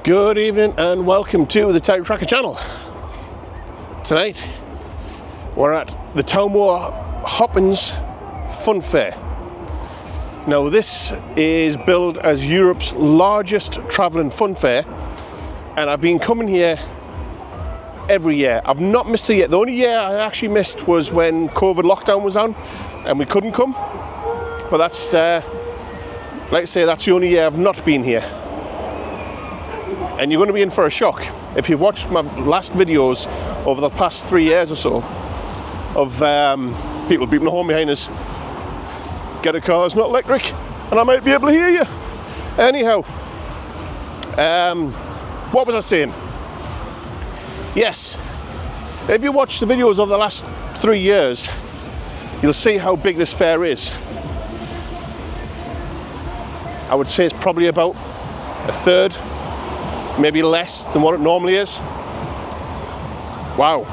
Good evening and welcome to the TerryTracker channel. Tonight we're at the Moor Hoppins Fun Fair. Now this is billed as Europe's largest travelling fun fair, and I've been coming here every year. I've not missed it yet. The only year I actually missed was when COVID lockdown was on and we couldn't come, but that's like I say, that's the only year I've not been here. And you're going to be in for a shock if you've watched my last videos over the past 3 years or so of people beeping the horn behind us. Get a car that's not electric and I might be able to hear you. Anyhow, what was I saying? Yes, if you watch the videos over the last 3 years, you'll see how big this fair is. I would say it's probably about a third, maybe less than what it normally is. Wow.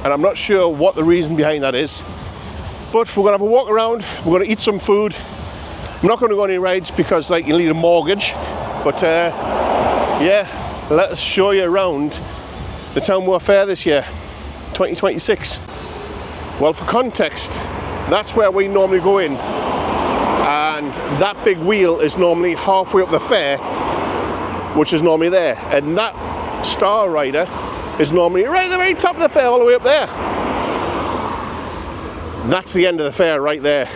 And I'm not sure what the reason behind that is, but we're gonna have a walk around, we're gonna eat some food. I'm not gonna go on any rides because like you need a mortgage, but yeah, let us show you around the Moor Fair this year, 2026. Well, for context, that's where we normally go in, and that big wheel is normally halfway up the fair, which is normally there, and that star rider is normally right at the very top of the fair, all the way up there. That's the end of the fair right there.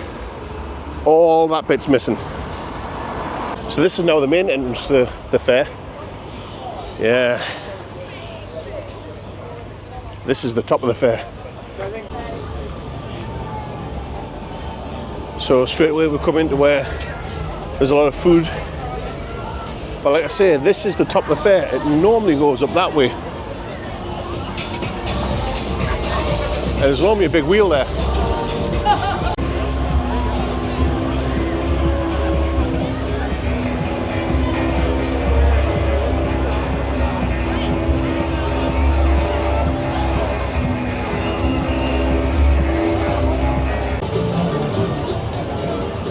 All that bit's missing. So this is now the main entrance to the fair. Yeah. This is the top of the fair. So straight away we come into where there's a lot of food. But like I say, this is the top of the fair. It normally goes up that way. And there's normally a big wheel there.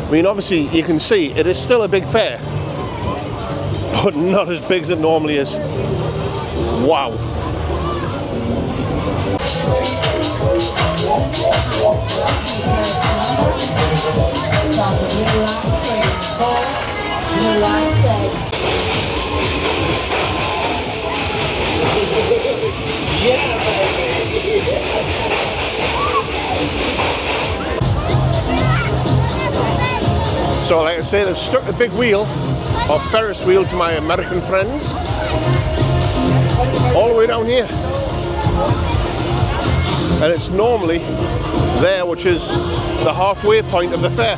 I mean, obviously you can see it is still a big fair, but not as big as it normally is. Wow. So like I say, they've stuck a big wheel, or Ferris wheel to my American friends, all the way down here. And it's normally there, which is the halfway point of the fair.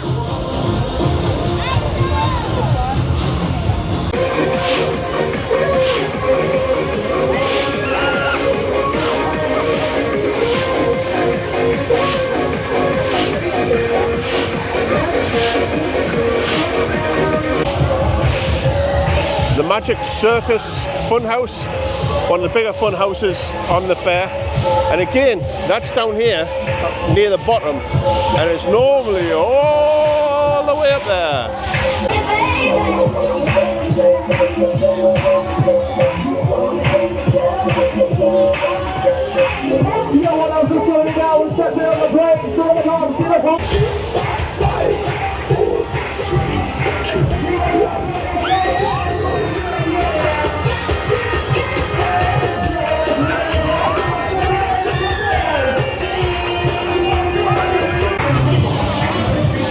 The Magic Circus Funhouse, one of the bigger fun houses on the fair, and again that's down here near the bottom, and it's normally all the way up there.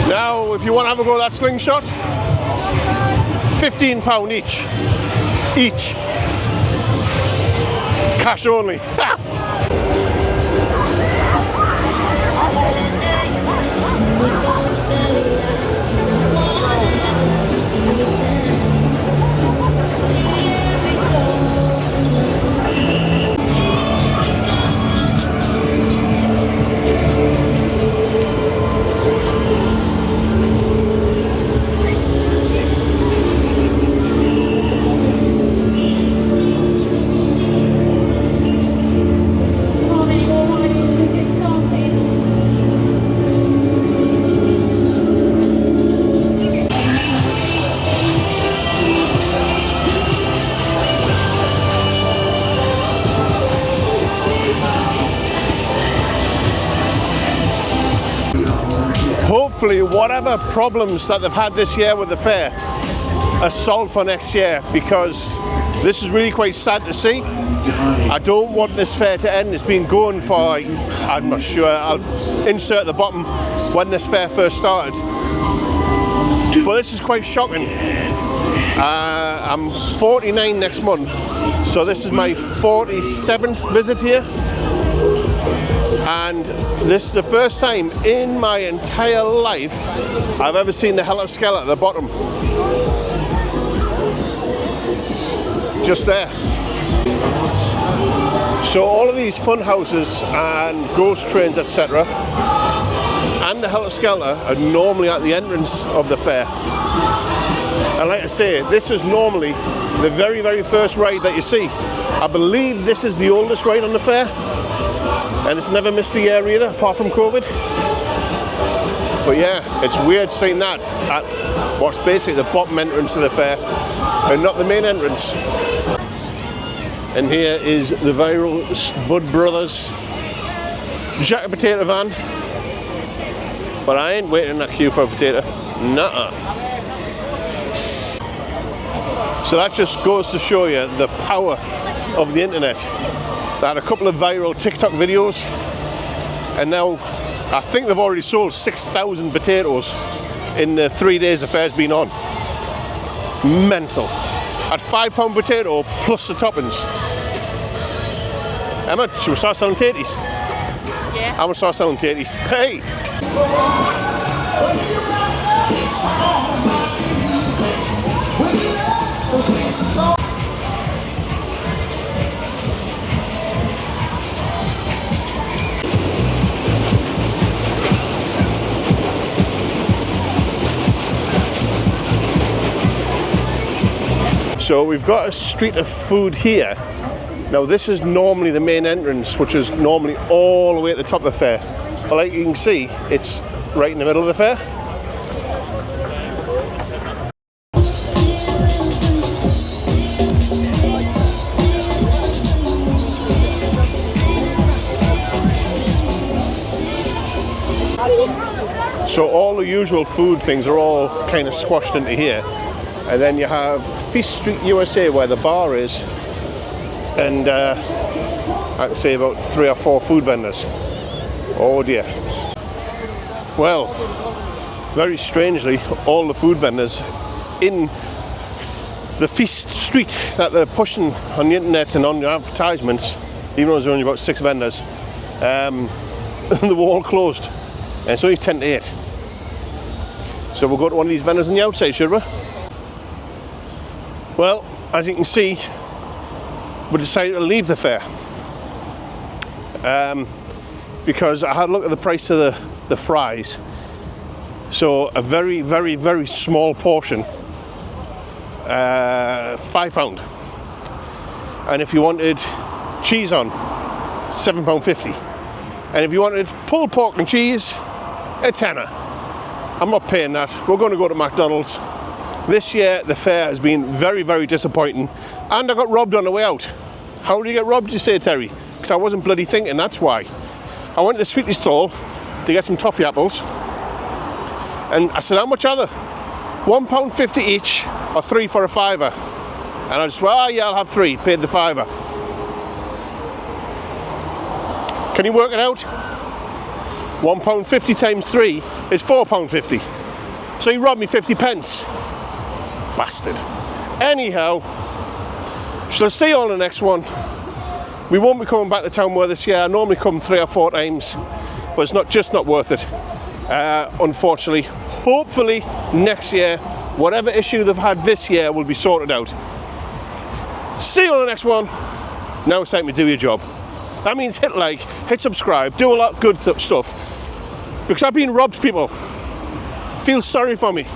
Now, if you want to have a go at that slingshot, £15 each. Each. Cash only. Ha! hopefully whatever problems that they've had this year with the fair are solved for next year, because this is really quite sad to see. I don't want this fair to end. It's been going for, I'm not sure, I'll insert at the bottom when this fair first started. But this is quite shocking. I'm 49 next month, so this is my 47th visit here, and this is the first time in my entire life I've ever seen the Helter-Skelter at the bottom. Just there. So all of these fun houses and ghost trains, etc., and the Helter-Skelter are normally at the entrance of the fair. And like I say, this is normally the very, very first ride that you see. I believe this is the oldest ride on the fair, and it's never missed a year either, apart from COVID. But yeah, it's weird seeing that at what's basically the bottom entrance of the fair, and not the main entrance. And here is the viral Spud Brothers Jack and Potato van. But I ain't waiting in that queue for a potato. Nuh-uh. So that just goes to show you the power of the internet. They had a couple of viral TikTok videos, and now I think they've already sold 6,000 potatoes in the 3 days the fair's been on. Mental. At £5 potato plus the toppings. Emma, should we start selling taties? Yeah. I'm gonna start selling taties. Hey! So we've got a street of food here. Now this is normally the main entrance, which is normally all the way at the top of the fair. But like you can see, it's right in the middle of the fair. So all the usual food things are all kind of squashed into here. And then you have Feast Street USA, where the bar is, and I can say about 3 or 4 food vendors. Oh dear. Well, very strangely, all the food vendors in the Feast Street that they're pushing on the internet and on the advertisements, even though there's only about 6 vendors, they were all closed, and it's only 10 to 8. So we'll go to one of these vendors on the outside, should we? Well, as you can see, we decided to leave the fair because I had a look at the price of the fries. So a very, very, very small portion, £5. And if you wanted cheese on, £7.50. And if you wanted pulled pork and cheese, a tenner. I'm not paying that. We're going to go to McDonald's. This year, the fair has been very, very disappointing, and I got robbed on the way out. How did you get robbed, you say, Terry? Because I wasn't bloody thinking, that's why. I went to the sweetie stall to get some toffee apples, and I said, how much are they? £1.50 each, or 3 for a £5. And I just went, oh yeah, I'll have 3, paid the £5. Can you work it out? £1.50 times 3 is £4.50. So he robbed me 50 pence. Bastard. Anyhow, shall I see you on the next one? We won't be coming back to Town Moor this year. I normally come 3 or 4 times, but it's not worth it, unfortunately. Hopefully next year, whatever issue they've had this year will be sorted out. See you on the next one. Now it's time to do your job. That means hit like, hit subscribe, do a lot of good stuff, because I've been robbed, people. Feel sorry for me.